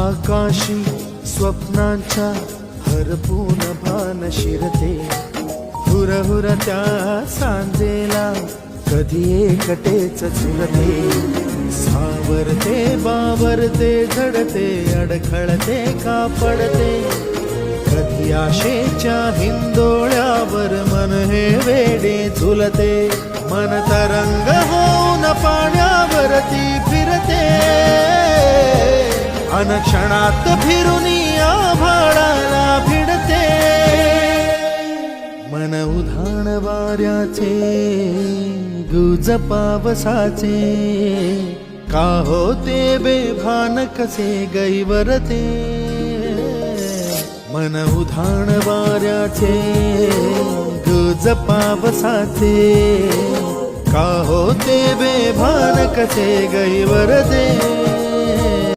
आकाशी स्वप्नांच्या हरपून भान शिरते, हुरहुर त्या सांजेला कधी एकटेच झुरते. सावरते बावरते झडते, अडखळते का पडते, कधी आशेच्या हिंदोळ्यावर मन हे वेडे झुलते. मन तरंग होऊन पाण्यावरती फिरते, अनक्षणात फिरुनी आभाळाला भिडते. मन उधाण वाऱ्याचे गुज पावसाचे, का होते बेभान कसे गैवरते. मन उधाण वाऱ्याचे गुज पावसाचे, का होते बेभान कसे गैवरते.